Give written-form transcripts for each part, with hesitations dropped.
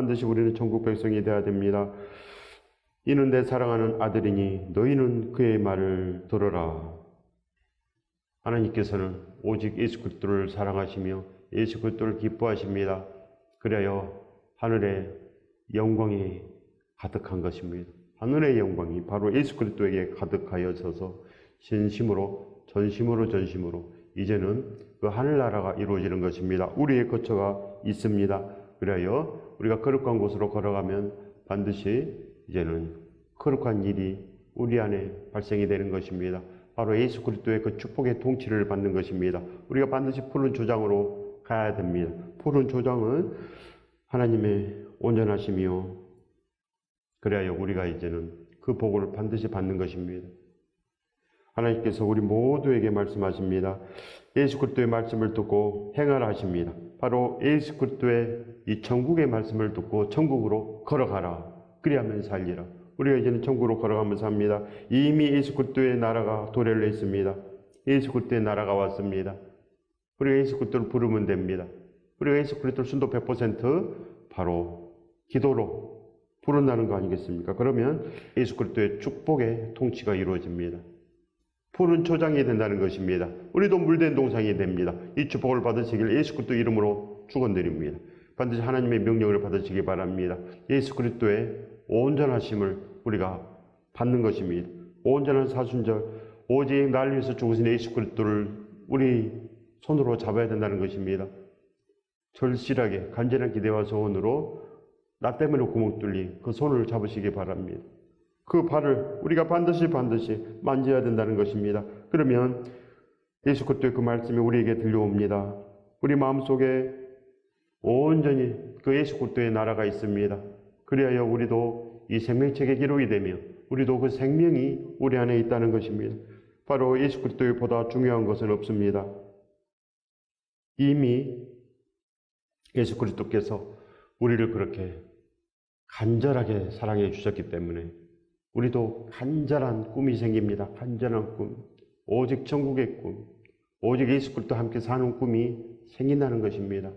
반드시 우리는 천국 백성이 되어야 됩니다. 이는 내 사랑하는 아들이니 너희는 그의 말을 들어라. 하나님께서는 오직 예수 그리스도를 사랑하시며 예수 그리스도를 기뻐하십니다. 그래야 하늘의 영광이 가득한 것입니다. 하늘의 영광이 바로 예수 그리스도에게 가득하여져서 전심으로 이제는 그 하늘나라가 이루어지는 것입니다. 우리의 거처가 있습니다. 그래야 우리가 거룩한 곳으로 걸어가면 반드시 이제는 거룩한 일이 우리 안에 발생이 되는 것입니다. 바로 예수 그리스도의 그 축복의 통치를 받는 것입니다. 우리가 반드시 푸른 조장으로 가야 됩니다. 푸른 조장은 하나님의 온전하시며 그래야 우리가 이제는 그 복을 반드시 받는 것입니다. 하나님께서 우리 모두에게 말씀하십니다. 예수 그리스도의 말씀을 듣고 행하라 하십니다. 바로 예수 그리스도의 이 천국의 말씀을 듣고 천국으로 걸어가라. 그리하면 살리라. 우리가 이제는 천국으로 걸어가면서 합니다. 이미 예수 그리스도의 나라가 도래를 했습니다. 예수 그리스도의 나라가 왔습니다. 우리가 예수 그리스도를 부르면 됩니다. 우리가 예수 그리스도를 순도 100% 바로 기도로 부른다는 거 아니겠습니까? 그러면 예수 그리스도의 축복의 통치가 이루어집니다. 푸른 초장이 된다는 것입니다. 우리도 물된 동상이 됩니다. 이 축복을 받으시길 예수 그리스도 이름으로 축원드립니다. 반드시 하나님의 명령을 받으시기 바랍니다. 예수 그리스도의 온전하심을 우리가 받는 것입니다. 온전한 사순절, 오직 날 위해서 죽으신 예수 그리스도를 우리 손으로 잡아야 된다는 것입니다. 절실하게 간절한 기대와 소원으로 나 때문에 구멍 뚫린 그 손을 잡으시기 바랍니다. 그 발을 우리가 반드시 만져야 된다는 것입니다. 그러면 예수 그리스도의 그 말씀이 우리에게 들려옵니다. 우리 마음속에 온전히 그 예수 그리스도의 나라가 있습니다. 그리하여 우리도 이 생명책에 기록이 되며 우리도 그 생명이 우리 안에 있다는 것입니다. 바로 예수 그리스도보다 중요한 것은 없습니다. 이미 예수 그리스도께서 우리를 그렇게 간절하게 사랑해 주셨기 때문에 우리도 간절한 꿈이 생깁니다. 간절한 꿈, 오직 천국의 꿈, 오직 예수 그리스도와 함께 사는 꿈이 생긴다는 것입니다.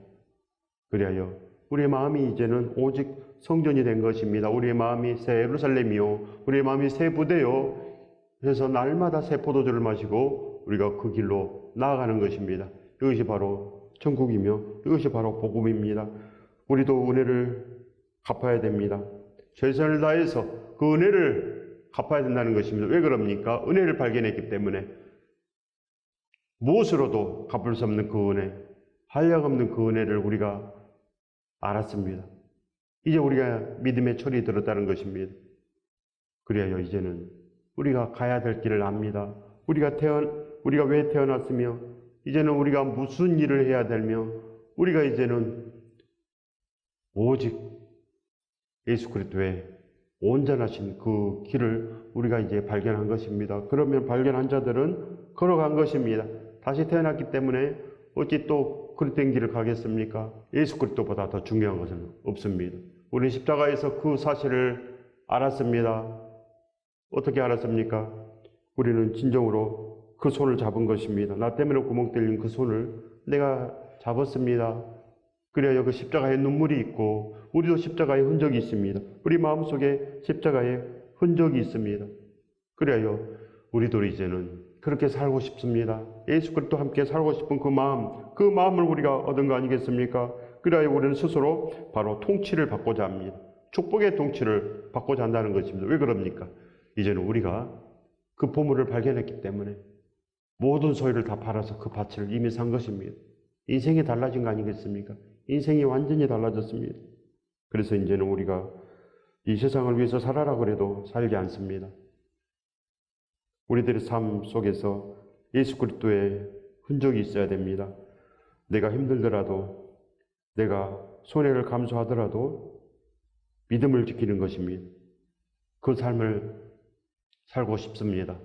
그리하여 우리의 마음이 이제는 오직 성전이 된 것입니다. 우리의 마음이 새 예루살렘이요, 우리의 마음이 새 부대요. 그래서 날마다 새 포도주를 마시고 우리가 그 길로 나아가는 것입니다. 이것이 바로 천국이며 이것이 바로 복음입니다. 우리도 은혜를 갚아야 됩니다. 최선을 다해서 그 은혜를 갚아야 된다는 것입니다. 왜 그럽니까? 은혜를 발견했기 때문에 무엇으로도 갚을 수 없는 그 은혜, 한량없는 그 은혜를 우리가 알았습니다. 이제 우리가 믿음의 철이 들었다는 것입니다. 그래야 이제는 우리가 가야 될 길을 압니다. 우리가 왜 태어났으며 이제는 우리가 무슨 일을 해야 되며 우리가 이제는 오직 예수 그리스도의 온전하신 그 길을 우리가 이제 발견한 것입니다. 그러면 발견한 자들은 걸어간 것입니다. 다시 태어났기 때문에 어찌 또 그릇된 길을 가겠습니까? 예수 그리스도보다 더 중요한 것은 없습니다. 우리 십자가에서 그 사실을 알았습니다. 어떻게 알았습니까? 우리는 진정으로 그 손을 잡은 것입니다. 나 때문에 구멍 뚫린 그 손을 내가 잡았습니다. 그래야 그 십자가에 눈물이 있고 우리도 십자가의 흔적이 있습니다. 우리 마음속에 십자가의 흔적이 있습니다. 그래야 우리도 이제는 그렇게 살고 싶습니다. 예수 그리스도와 함께 살고 싶은 그 마음을 우리가 얻은 거 아니겠습니까? 그래야 우리는 스스로 바로 통치를 받고자 합니다. 축복의 통치를 받고자 한다는 것입니다. 왜 그럽니까? 이제는 우리가 그 보물을 발견했기 때문에 모든 소유를 다 팔아서 그 밭을 이미 산 것입니다. 인생이 달라진 거 아니겠습니까? 인생이 완전히 달라졌습니다. 그래서 이제는 우리가 이 세상을 위해서 살아라 그래도 살지 않습니다. 우리들의 삶 속에서 예수 그리스도의 흔적이 있어야 됩니다. 내가 힘들더라도 내가 손해를 감수하더라도 믿음을 지키는 것입니다. 그 삶을 살고 싶습니다.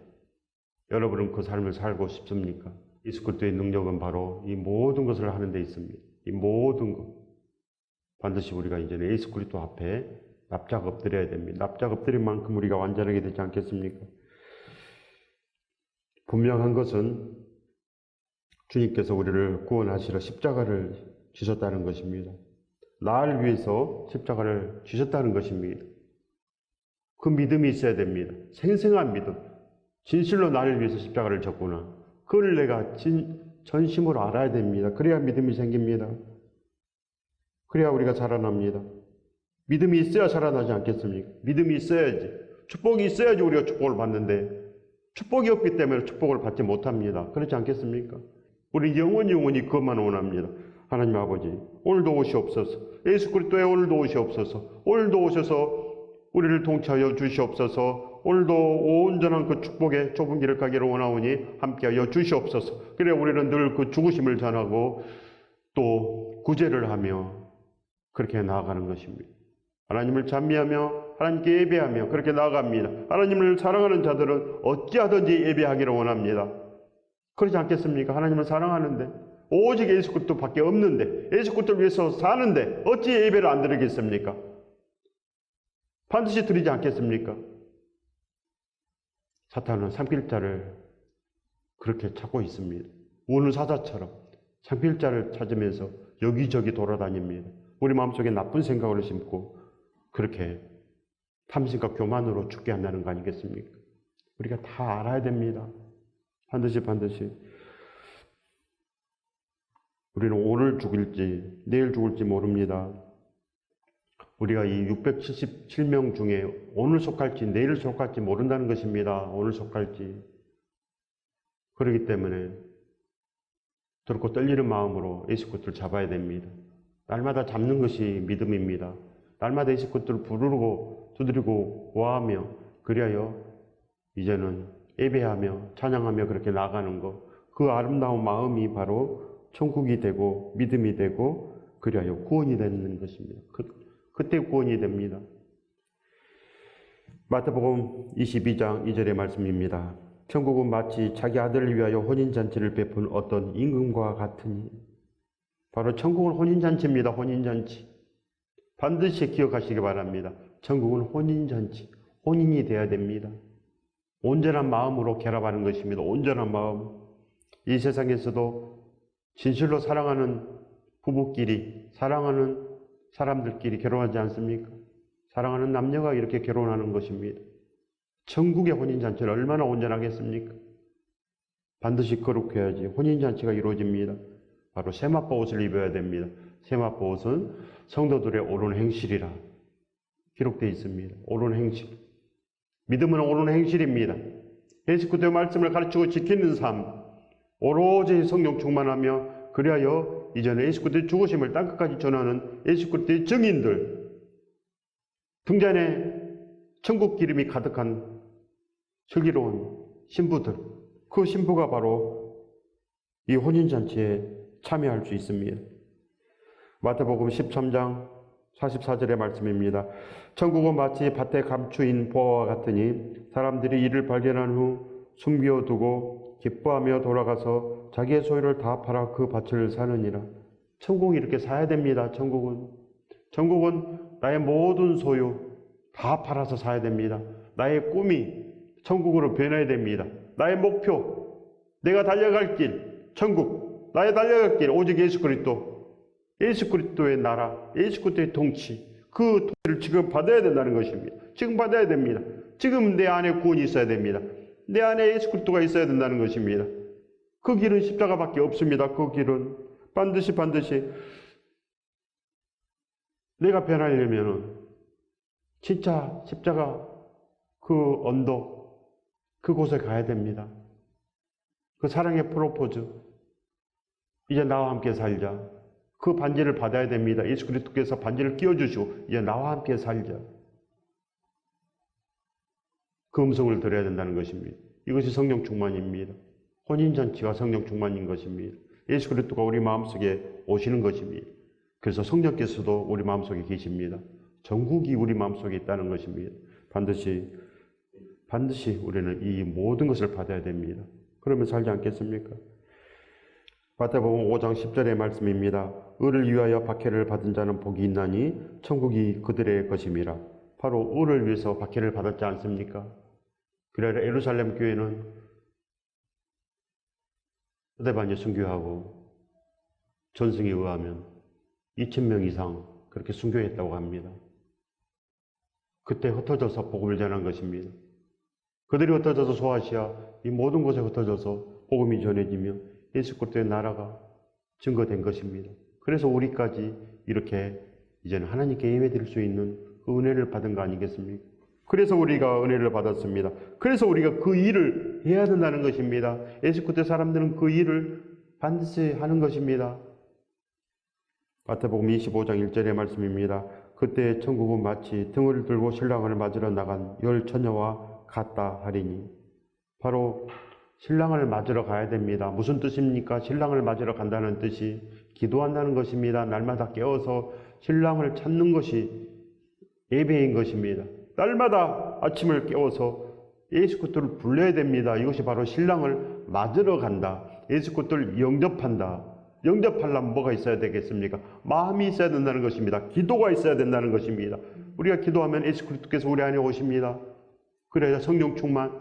여러분은 그 삶을 살고 싶습니까? 예수 그리스도의 능력은 바로 이 모든 것을 하는 데 있습니다. 이 모든 것. 반드시 우리가 이제는 예수 그리스도 앞에 납작 엎드려야 됩니다. 납작 엎드린 만큼 우리가 완전하게 되지 않겠습니까? 분명한 것은 주님께서 우리를 구원하시러 십자가를 지셨다는 것입니다. 나를 위해서 십자가를 지셨다는 것입니다. 그 믿음이 있어야 됩니다. 생생한 믿음. 진실로 나를 위해서 십자가를 졌구나. 그걸 내가 전심으로 알아야 됩니다. 그래야 믿음이 생깁니다. 그래야 우리가 살아납니다. 믿음이 있어야 살아나지 않겠습니까? 믿음이 있어야지. 축복이 있어야지 우리가 축복을 받는데 축복이 없기 때문에 축복을 받지 못합니다. 그렇지 않겠습니까? 우리 영원히 그것만 원합니다. 하나님 아버지, 오늘도 오시옵소서. 예수 그리스도의 오늘도 오시옵소서. 오늘도 오셔서 우리를 통치하여 주시옵소서. 오늘도 온전한 그 축복의 좁은 길을 가기를 원하오니 함께하여 주시옵소서. 그래 우리는 늘 그 죽으심을 전하고 또 구제를 하며 그렇게 나아가는 것입니다. 하나님을 찬미하며 하나님께 예배하며 그렇게 나아갑니다. 하나님을 사랑하는 자들은 어찌하든지 예배하기를 원합니다. 그렇지 않겠습니까? 하나님을 사랑하는데 오직 예수 그리스도밖에 없는데 예수 그리스도를 위해서 사는데 어찌 예배를 안 드리겠습니까? 반드시 드리지 않겠습니까? 사탄은 삼킬자를 그렇게 찾고 있습니다. 우는 사자처럼 삼킬자를 찾으면서 여기저기 돌아다닙니다. 우리 마음속에 나쁜 생각을 심고 그렇게 탐심과 교만으로 죽게 한다는 거 아니겠습니까? 우리가 다 알아야 됩니다. 반드시 우리는 오늘 죽을지 내일 죽을지 모릅니다. 우리가 이 677명 중에 오늘 속할지 내일 속할지 모른다는 것입니다. 오늘 속할지. 그렇기 때문에 두렵고 떨리는 마음으로 예수 그리스도를 잡아야 됩니다. 날마다 잡는 것이 믿음입니다. 날마다 예수 그리스도를 부르고 두드리고 구하며 그리하여 이제는 예배하며 찬양하며 그렇게 나가는 것, 그 아름다운 마음이 바로 천국이 되고 믿음이 되고 그리하여 구원이 되는 것입니다. 그때 구원이 됩니다. 마태복음 22장 2절의 말씀입니다. 천국은 마치 자기 아들을 위하여 혼인잔치를 베푼 어떤 임금과 같으니, 바로 천국은 혼인잔치입니다. 혼인잔치. 반드시 기억하시기 바랍니다. 천국은 혼인잔치. 혼인이 돼야 됩니다. 온전한 마음으로 결합하는 것입니다. 온전한 마음. 이 세상에서도 진실로 사랑하는 부부끼리, 사랑하는 사람들끼리 결혼하지 않습니까? 사랑하는 남녀가 이렇게 결혼하는 것입니다. 천국의 혼인잔치는 얼마나 온전하겠습니까? 반드시 거룩해야지 혼인잔치가 이루어집니다. 바로 세마포 옷을 입어야 됩니다. 세마포 옷은 성도들의 옳은 행실이라 기록되어 있습니다. 옳은 행실. 믿음은 옳은 행실입니다. 예수 그리스도의 말씀을 가르치고 지키는 삶, 오로지 성령 충만하며 그리하여 이제는 예수 그리스도의 죽으심을 땅끝까지 전하는 예수 그리스도의 증인들, 등잔에 천국 기름이 가득한 슬기로운 신부들, 그 신부가 바로 이 혼인잔치에 참여할 수 있습니다. 마태복음 13장 44절의 말씀입니다. 천국은 마치 밭에 감추인 보화와 같으니 사람들이 이를 발견한 후 숨겨두고 기뻐하며 돌아가서 자기의 소유를 다 팔아 그 밭을 사느니라. 천국이 이렇게 사야 됩니다. 천국은 나의 모든 소유 다 팔아서 사야 됩니다. 나의 꿈이 천국으로 변해야 됩니다. 나의 목표, 내가 달려갈 길, 천국, 나의 달려갈 길, 오직 예수 그리스도, 예수 그리스도의 나라, 예수 그리스도의 통치, 그 통치를 지금 받아야 된다는 것입니다. 지금 받아야 됩니다. 지금 내 안에 구원이 있어야 됩니다. 내 안에 예수 그리스도가 있어야 된다는 것입니다. 그 길은 십자가밖에 없습니다. 그 길은 반드시 내가 변하려면 진짜 십자가 그 언덕, 그곳에 가야 됩니다. 그 사랑의 프로포즈, 이제 나와 함께 살자. 그 반지를 받아야 됩니다. 예수 그리스도께서 반지를 끼워주시고 이제 나와 함께 살자. 그 음성을 들어야 된다는 것입니다. 이것이 성령 충만입니다. 혼인잔치가 성령 충만인 것입니다. 예수 그리스도가 우리 마음속에 오시는 것입니다. 그래서 성령께서도 우리 마음속에 계십니다. 전국이 우리 마음속에 있다는 것입니다. 반드시 우리는 이 모든 것을 받아야 됩니다. 그러면 살지 않겠습니까? 마태복음 5장 10절의 말씀입니다. 의를 위하여 박해를 받은 자는 복이 있나니 천국이 그들의 것임이라. 바로 의를 위해서 박해를 받았지 않습니까? 그래야 예루살렘 교회는 스데반이 순교하고 전승에 의하면 2,000명 이상 그렇게 순교했다고 합니다. 그때 흩어져서 복음을 전한 것입니다. 그들이 흩어져서 소아시아 이 모든 곳에 흩어져서 복음이 전해지며 예수 그리스도의 나라가 증거된 것입니다. 그래서 우리까지 이렇게 이제는 하나님께 예배드릴 수 있는 그 은혜를 받은 거 아니겠습니까? 그래서 우리가 은혜를 받았습니다. 그래서 우리가 그 일을 해야 된다는 것입니다. 예수 그리스도 사람들은 그 일을 반드시 하는 것입니다. 마태복음 25장 1절의 말씀입니다. 그때 천국은 마치 등을 들고 신랑을 맞으러 나간 10 처녀와 같다 하리니, 바로 신랑을 맞으러 가야 됩니다. 무슨 뜻입니까? 신랑을 맞으러 간다는 뜻이 기도한다는 것입니다. 날마다 깨어서 신랑을 찾는 것이 예배인 것입니다. 날마다 아침을 깨워서 예수 그리스도를 불러야 됩니다. 이것이 바로 신랑을 맞으러 간다. 예수 그리스도를 영접한다. 영접하려면 뭐가 있어야 되겠습니까? 마음이 있어야 된다는 것입니다. 기도가 있어야 된다는 것입니다. 우리가 기도하면 예수 그리스도께서 우리 안에 오십니다. 그래야 성령 충만,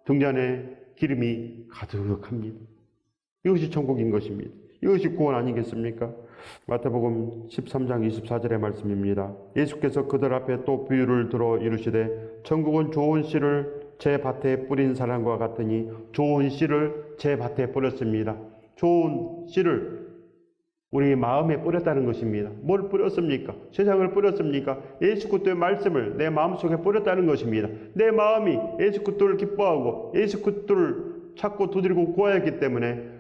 등잔에 기름이 가득합니다. 이것이 천국인 것입니다. 이것이 구원 아니겠습니까? 마태복음 13장 24절의 말씀입니다. 예수께서 그들 앞에 또 비유를 들어 이르시되, 천국은 좋은 씨를 제 밭에 뿌린 사람과 같으니, 좋은 씨를 제 밭에 뿌렸습니다. 좋은 씨를 우리 마음에 뿌렸다는 것입니다. 뭘 뿌렸습니까? 세상을 뿌렸습니까? 예수 그리스도의 말씀을 내 마음속에 뿌렸다는 것입니다. 내 마음이 예수 그리스도를 기뻐하고 예수 그리스도를 찾고 두드리고 구하였기 때문에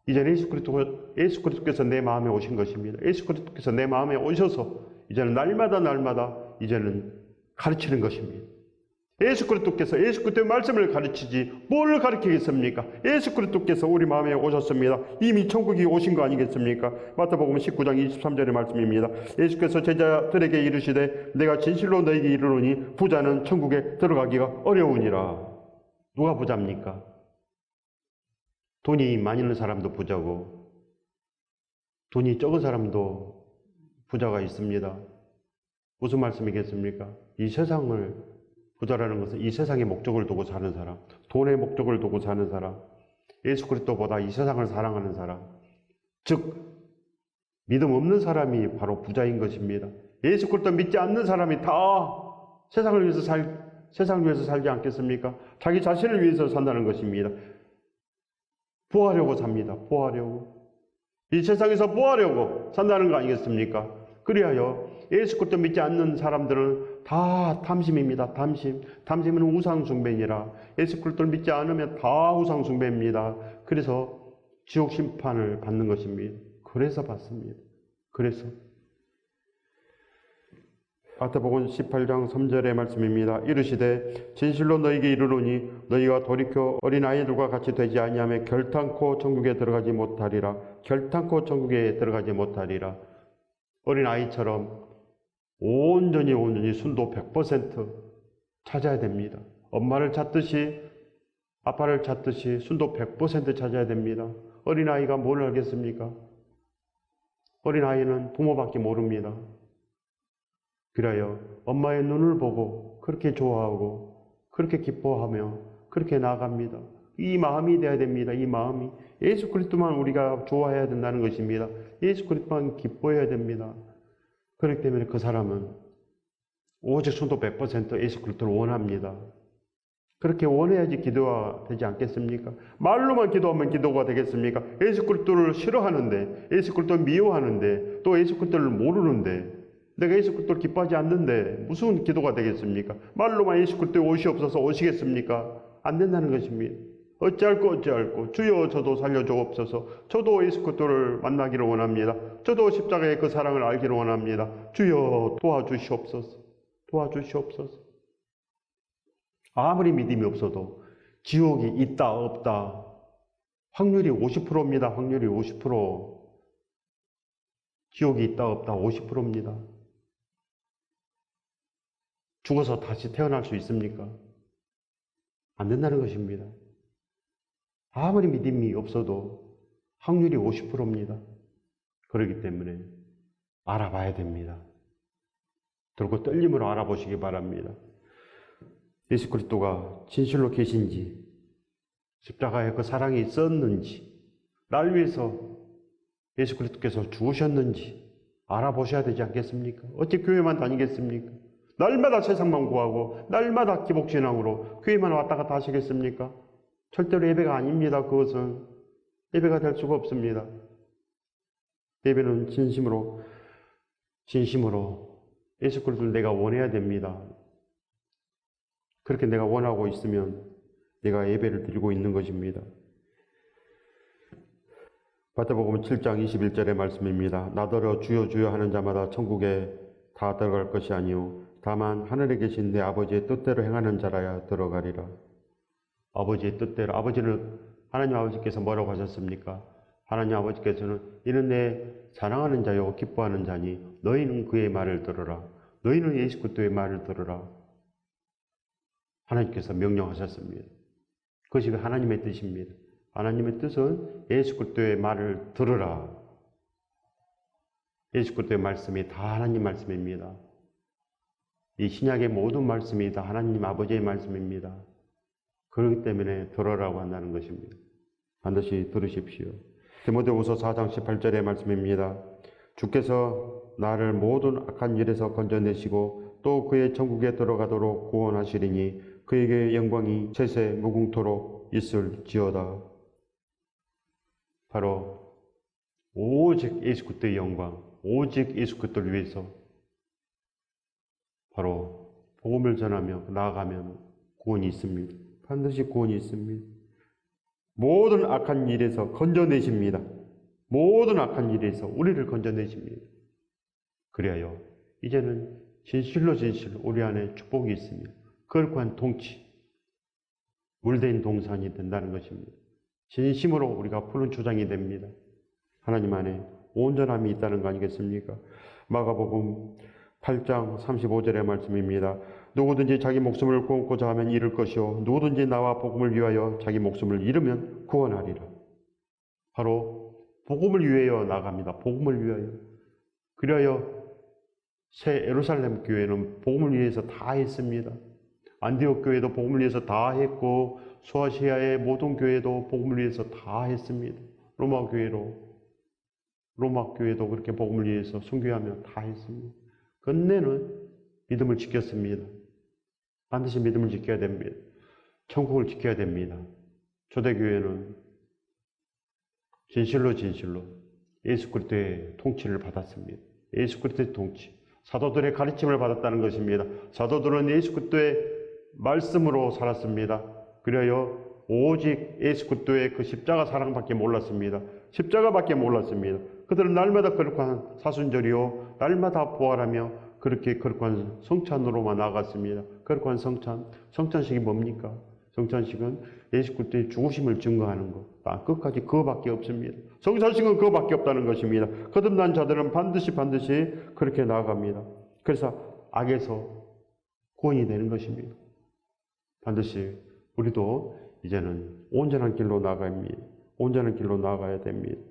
이제는 예수 그리스도께서 내 마음에 오신 것입니다. 예수 그리스도께서 내 마음에 오셔서 이제는 날마다 이제는 가르치는 것입니다. 예수 그리스도께서 예수 그리스도의 말씀을 가르치지 뭘 가르치겠습니까? 예수 그리스도께서 우리 마음에 오셨습니다. 이미 천국이 오신 거 아니겠습니까? 마태복음 19장 23절의 말씀입니다. 예수께서 제자들에게 이르시되, 내가 진실로 너희에게 이르노니 부자는 천국에 들어가기가 어려우니라. 누가 부자입니까? 돈이 많이 있는 사람도 부자고 돈이 적은 사람도 부자가 있습니다. 무슨 말씀이겠습니까? 이 세상을 부자라는 것은 이 세상의 목적을 두고 사는 사람, 돈의 목적을 두고 사는 사람, 예수 그리스도보다 이 세상을 사랑하는 사람, 즉 믿음 없는 사람이 바로 부자인 것입니다. 예수 그리스도 믿지 않는 사람이 다 세상을 위해서 살지 않겠습니까? 자기 자신을 위해서 산다는 것입니다. 부하려고 삽니다. 부하려고. 이 세상에서 부하려고 산다는 거 아니겠습니까? 그리하여 예수 그리스도 믿지 않는 사람들은 다 탐심입니다. 탐심은 우상숭배니라. 예수 그리스도를 믿지 않으면 다 우상숭배입니다. 그래서 지옥 심판을 받는 것입니다. 그래서 받습니다. 그래서 마태복음 18장 3절의 말씀입니다. 이르시되, 진실로 너희에게 이르노니 너희가 돌이켜 어린아이들과 같이 되지 아니하면 결탄코 천국에 들어가지 못하리라. 결탄코 천국에 들어가지 못하리라. 어린아이처럼 온전히 순도 100% 찾아야 됩니다. 엄마를 찾듯이 아빠를 찾듯이 순도 100% 찾아야 됩니다. 어린아이가 뭘 알겠습니까? 어린아이는 부모밖에 모릅니다. 그래요. 엄마의 눈을 보고 그렇게 좋아하고 그렇게 기뻐하며 그렇게 나아갑니다. 이 마음이 돼야 됩니다. 이 마음이. 예수 그리스도만 우리가 좋아해야 된다는 것입니다. 예수 그리스도만 기뻐해야 됩니다. 그렇기 때문에 그 사람은 오직 순도 100% 예수 그리스도를 원합니다. 그렇게 원해야지 기도가 되지 않겠습니까? 말로만 기도하면 기도가 되겠습니까? 예수 그리스도를 싫어하는데, 예수 그리스도를 미워하는데, 또 예수 그리스도를 모르는데, 내가 예수 그리스도를 기뻐하지 않는데 무슨 기도가 되겠습니까? 말로만 예수 그리스도에 오시옵소서 오시겠습니까? 안 된다는 것입니다. 어찌할꼬 주여 저도 살려주옵소서. 저도 예수 그리스도를 만나기를 원합니다. 저도 십자가의 그 사랑을 알기를 원합니다. 주여 도와주시옵소서. 도와주시옵소서. 아무리 믿음이 없어도 지옥이 있다 없다 확률이 50%입니다. 확률이 50%. 지옥이 있다 없다 50%입니다. 죽어서 다시 태어날 수 있습니까? 안 된다는 것입니다. 아무리 믿음이 없어도 확률이 50%입니다. 그렇기 때문에 알아봐야 됩니다. 들고 떨림으로 알아보시기 바랍니다. 예수 그리스도가 진실로 계신지, 십자가에 그 사랑이 있었는지, 날 위해서 예수 그리스도께서 죽으셨는지, 알아보셔야 되지 않겠습니까? 어찌 교회만 다니겠습니까? 날마다 세상만 구하고 날마다 기복신앙으로 교회만 왔다 갔다 하시겠습니까? 절대로 예배가 아닙니다. 그것은 예배가 될 수가 없습니다. 예배는 진심으로 예수 그리스도를 내가 원해야 됩니다. 그렇게 내가 원하고 있으면 내가 예배를 드리고 있는 것입니다. 마태복음 7장 21절의 말씀입니다. 나더러 주여 주여 하는 자마다 천국에 다 들어갈 것이 아니요 다만 하늘에 계신 내 아버지의 뜻대로 행하는 자라야 들어가리라. 아버지의 뜻대로, 하나님 아버지께서 뭐라고 하셨습니까? 하나님 아버지께서는 이는 내 사랑하는 자요 기뻐하는 자니 너희는 그의 말을 들으라. 너희는 예수 그리스도의 말을 들으라. 하나님께서 명령하셨습니다. 그것이 하나님의 뜻입니다. 하나님의 뜻은 예수 그리스도의 말을 들으라. 예수 그리스도의 말씀이 다 하나님 말씀입니다. 이 신약의 모든 말씀이 다 하나님 아버지의 말씀입니다. 그렇기 때문에 들으라고 한다는 것입니다. 반드시 들으십시오. 디모데후서 4장 18절의 말씀입니다. 주께서 나를 모든 악한 일에서 건져내시고 또 그의 천국에 들어가도록 구원하시리니 그에게 영광이 세세 무궁토록 있을지어다. 바로 오직 예수 그리스도의 영광, 오직 예수 그리스도를 위해서 바로 복음을 전하며 나아가면 구원이 있습니다. 반드시 구원이 있습니다. 모든 악한 일에서 건져내십니다. 모든 악한 일에서 우리를 건져내십니다. 그리하여 이제는 진실로 우리 안에 축복이 있으며 거룩한 통치, 물된 동산이 된다는 것입니다. 진심으로 우리가 푸른 초장이 됩니다. 하나님 안에 온전함이 있다는 거 아니겠습니까? 마가복음 8장 35절의 말씀입니다. 누구든지 자기 목숨을 구원고자 하면 잃을 것이요 누구든지 나와 복음을 위하여 자기 목숨을 잃으면 구원하리라. 바로 복음을 위하여 나갑니다. 복음을 위하여. 그리하여 새 예루살렘 교회는 복음을 위해서 다 했습니다. 안디옥 교회도 복음을 위해서 다 했고 소아시아의 모든 교회도 복음을 위해서 다 했습니다. 로마 교회도 그렇게 복음을 위해서 순교하며 다 했습니다. 끝내는 믿음을 지켰습니다. 반드시 믿음을 지켜야 됩니다. 천국을 지켜야 됩니다. 초대교회는 진실로 예수 그리스도의 통치를 받았습니다. 예수 그리스도의 통치, 사도들의 가르침을 받았다는 것입니다. 사도들은 예수 그리스도의 말씀으로 살았습니다. 그리하여 오직 예수 그리스도의 그 십자가 사랑밖에 몰랐습니다. 십자가밖에 몰랐습니다. 그들은 날마다 거룩한 사순절이요 날마다 부활하며 그렇게 거룩한 성찬으로만 나아갔습니다. 거룩한 성찬식이 뭡니까? 성찬식은 예수 그리스도의 죽으심을 증거하는 것. 끝까지 그거밖에 없습니다. 성찬식은 그거밖에 없다는 것입니다. 거듭난 자들은 반드시 그렇게 나아갑니다. 그래서 악에서 구원이 되는 것입니다. 반드시 우리도 이제는 온전한 길로 나아갑니다. 온전한 길로 나아가야 됩니다.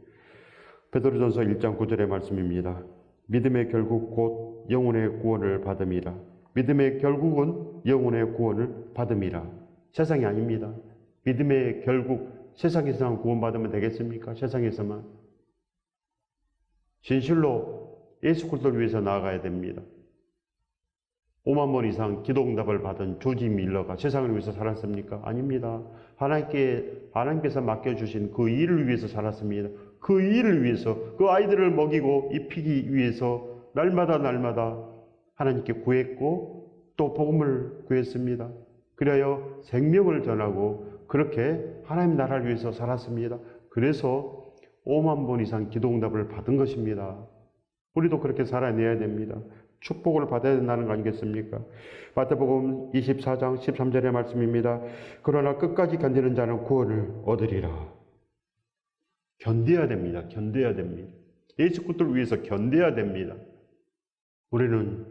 베드로전서 1장 9절의 말씀입니다. 믿음의 결국 곧 영혼의 구원을 받음이라. 믿음의 결국은 영혼의 구원을 받음이라. 세상이 아닙니다. 믿음의 결국 세상에서만 구원받으면 되겠습니까? 세상에서만. 진실로 예수 그리스도를 위해서 나아가야 됩니다. 5만 번 이상 기도응답을 받은 조지 밀러가 세상을 위해서 살았습니까? 아닙니다. 하나님께서 맡겨주신 그 일을 위해서 살았습니다. 그 일을 위해서, 그 아이들을 먹이고 입히기 위해서 날마다 하나님께 구했고 또 복음을 구했습니다. 그리하여 생명을 전하고 그렇게 하나님 나라를 위해서 살았습니다. 그래서 5만 번 이상 기도응답을 받은 것입니다. 우리도 그렇게 살아내야 됩니다. 축복을 받아야 된다는 거 아니겠습니까? 마태복음 24장 13절의 말씀입니다. 그러나 끝까지 견디는 자는 구원을 얻으리라. 견뎌야 됩니다. 예수 그리스도를 위해서 견뎌야 됩니다. 우리는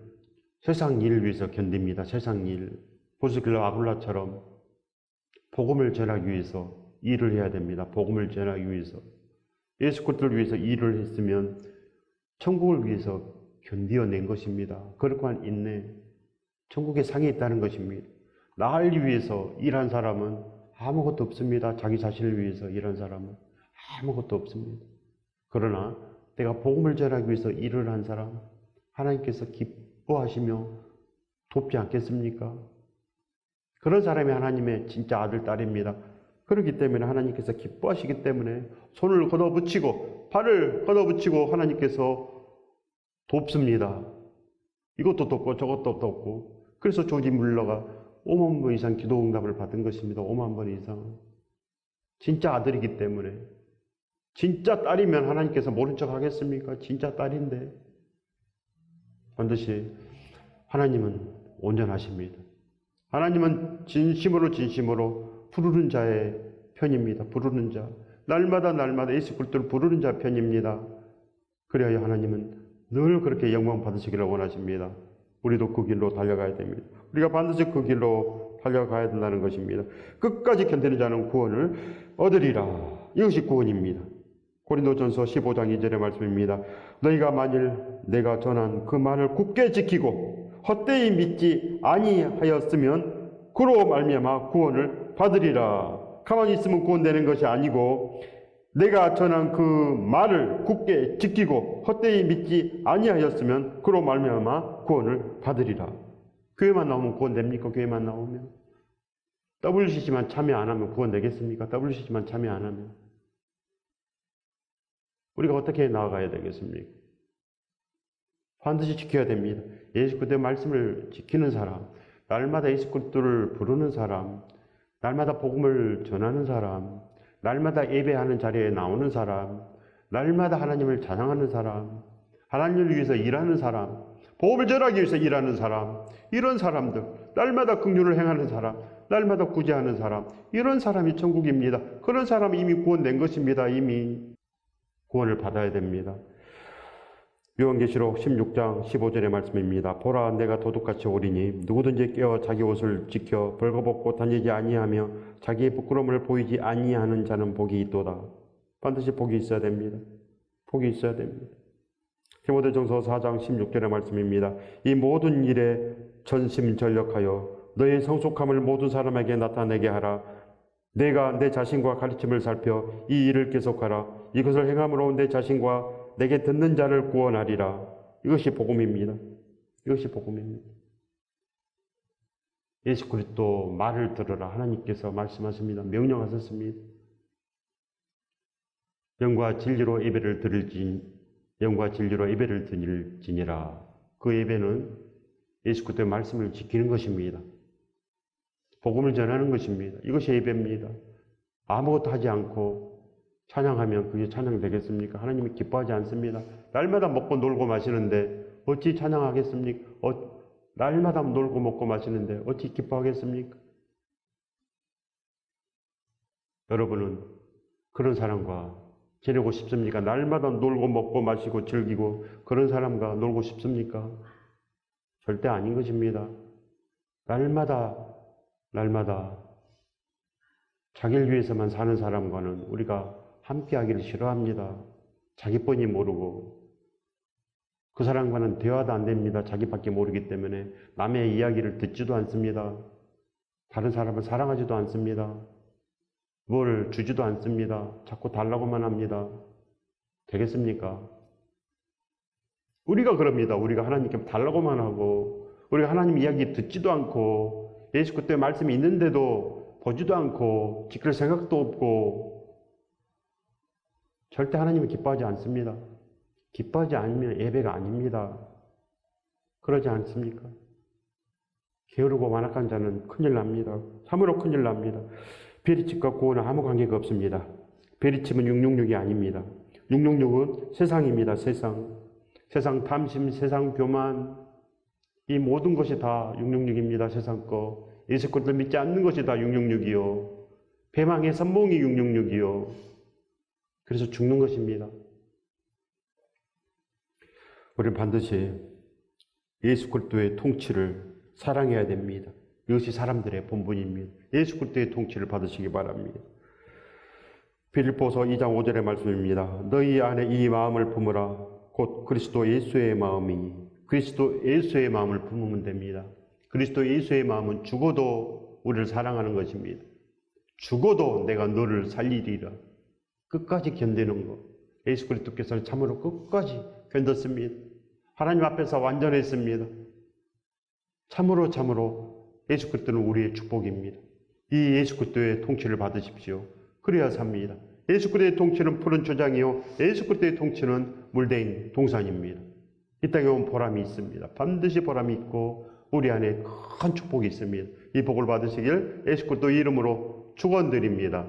세상 일을 위해서 견딥니다. 세상 일. 보스길라 아굴라처럼 복음을 전하기 위해서 일을 해야 됩니다. 복음을 전하기 위해서. 예수 그리스도를 위해서 일을 했으면 천국을 위해서 견디어낸 것입니다. 거룩한 인내, 천국의 상이 있다는 것입니다. 나를 위해서 일한 사람은 아무것도 없습니다. 자기 자신을 위해서 일한 사람은 아무것도 없습니다. 그러나 내가 복음을 전하기 위해서 일을 한 사람, 하나님께서 기뻐하시며 돕지 않겠습니까? 그런 사람이 하나님의 진짜 아들, 딸입니다. 그렇기 때문에 하나님께서 기뻐하시기 때문에 손을 걷어붙이고 발을 걷어붙이고 하나님께서 돕습니다. 이것도 돕고 저것도 돕고. 그래서 조지 물러가 5만 번 이상 기도 응답을 받은 것입니다. 5만 번 이상. 진짜 아들이기 때문에. 진짜 딸이면 하나님께서 모른 척 하겠습니까? 진짜 딸인데. 반드시 하나님은 온전하십니다. 하나님은 진심으로 부르는 자의 편입니다. 부르는 자. 날마다 예수 그리스도를 부르는 자 편입니다. 그래야 하나님은 늘 그렇게 영광 받으시기를 원하십니다. 우리도 그 길로 달려가야 됩니다. 우리가 반드시 그 길로 달려가야 된다는 것입니다. 끝까지 견디는 자는 구원을 얻으리라. 이것이 구원입니다. 고린도전서 15장 2절의 말씀입니다. 너희가 만일 내가 전한 그 말을 굳게 지키고 헛되이 믿지 아니하였으면 그로 말미암아 구원을 받으리라. 가만히 있으면 구원되는 것이 아니고 내가 전한 그 말을 굳게 지키고 헛되이 믿지 아니하였으면 그로 말미암아 구원을 받으리라. 교회만 나오면 구원됩니까? 교회만 나오면? WCC만 참여 안 하면 구원되겠습니까? WCC만 참여 안 하면? 우리가 어떻게 나아가야 되겠습니까? 반드시 지켜야 됩니다. 예수 그리스도의 말씀을 지키는 사람, 날마다 예수 그리스도를 부르는 사람, 날마다 복음을 전하는 사람, 날마다 예배하는 자리에 나오는 사람, 날마다 하나님을 찬양하는 사람, 하나님을 위해서 일하는 사람, 복음을 전하기 위해서 일하는 사람, 이런 사람들, 날마다 긍휼을 행하는 사람, 날마다 구제하는 사람, 이런 사람이 천국입니다. 그런 사람이 이미 구원된 것입니다. 이미 구원을 받아야 됩니다. 요한계시록 16장 15절의 말씀입니다. 보라, 내가 도둑같이 오리니 누구든지 깨어 자기 옷을 지켜 벌거벗고 다니지 아니하며 자기의 부끄러움을 보이지 아니하는 자는 복이 있도다. 반드시 복이 있어야 됩니다. 복이 있어야 됩니다. 디모데전서 4장 16절의 말씀입니다. 이 모든 일에 전심전력하여 너의 성숙함을 모든 사람에게 나타내게 하라. 내가 내 자신과 가르침을 살펴 이 일을 계속하라. 이것을 행함으로 내 자신과 내게 듣는 자를 구원하리라. 이것이 복음입니다. 이것이 복음입니다. 예수 그리스도 말을 들으라. 하나님께서 말씀하십니다. 명령하셨습니다. 영과 진리로 예배를 드릴지니라. 그 예배는 예수 그리스도의 말씀을 지키는 것입니다. 복음을 전하는 것입니다. 이것이 예배입니다. 아무것도 하지 않고 찬양하면 그게 찬양 되겠습니까? 하나님이 기뻐하지 않습니다. 날마다 먹고 놀고 마시는데 어찌 찬양하겠습니까? 날마다 놀고 먹고 마시는데 어찌 기뻐하겠습니까? 여러분은 그런 사람과 지내고 싶습니까? 날마다 놀고 먹고 마시고 즐기고 그런 사람과 놀고 싶습니까? 절대 아닌 것입니다. 날마다 자기를 위해서만 사는 사람과는 우리가 함께 하기를 싫어합니다. 자기뿐이 모르고. 그 사람과는 대화도 안 됩니다. 자기밖에 모르기 때문에. 남의 이야기를 듣지도 않습니다. 다른 사람을 사랑하지도 않습니다. 뭘 주지도 않습니다. 자꾸 달라고만 합니다. 되겠습니까? 우리가 그럽니다. 우리가 하나님께 달라고만 하고, 우리가 하나님 이야기 듣지도 않고, 예수 그리스도의 말씀이 있는데도 보지도 않고, 지킬 생각도 없고, 절대 하나님은 기뻐하지 않습니다. 기뻐하지 않으면 예배가 아닙니다. 그러지 않습니까? 게으르고 완악한 자는 큰일 납니다. 참으로 큰일 납니다. 베리칩과 구원은 아무 관계가 없습니다. 베리칩은 666이 아닙니다. 666은 세상입니다. 세상 탐심, 세상 교만, 이 모든 것이 다 666입니다. 세상 거. 예수 그리스도 믿지 않는 것이 다 666이요. 배망의 선봉이 666이요. 그래서 죽는 것입니다. 우리는 반드시 예수 그리스도의 통치를 사랑해야 됩니다. 이것이 사람들의 본분입니다. 예수 그리스도의 통치를 받으시기 바랍니다. 빌립보서 2장 5절의 말씀입니다. 너희 안에 이 마음을 품으라. 곧 그리스도 예수의 마음이니. 그리스도 예수의 마음을 품으면 됩니다. 그리스도 예수의 마음은 죽어도 우리를 사랑하는 것입니다. 죽어도 내가 너를 살리리라. 끝까지 견디는 것. 예수 그리스도께서는 참으로 끝까지 견뎠습니다. 하나님 앞에서 완전했습니다. 참으로 예수 그리스도는 우리의 축복입니다. 이 예수 그리스도의 통치를 받으십시오. 그래야 삽니다. 예수 그리스도의 통치는 푸른 초장이요 예수 그리스도의 통치는 물대인 동산입니다. 이 땅에 온 보람이 있습니다. 반드시 보람이 있고 우리 안에 큰 축복이 있습니다. 이 복을 받으시길 예수 그리스도 이름으로 축원드립니다.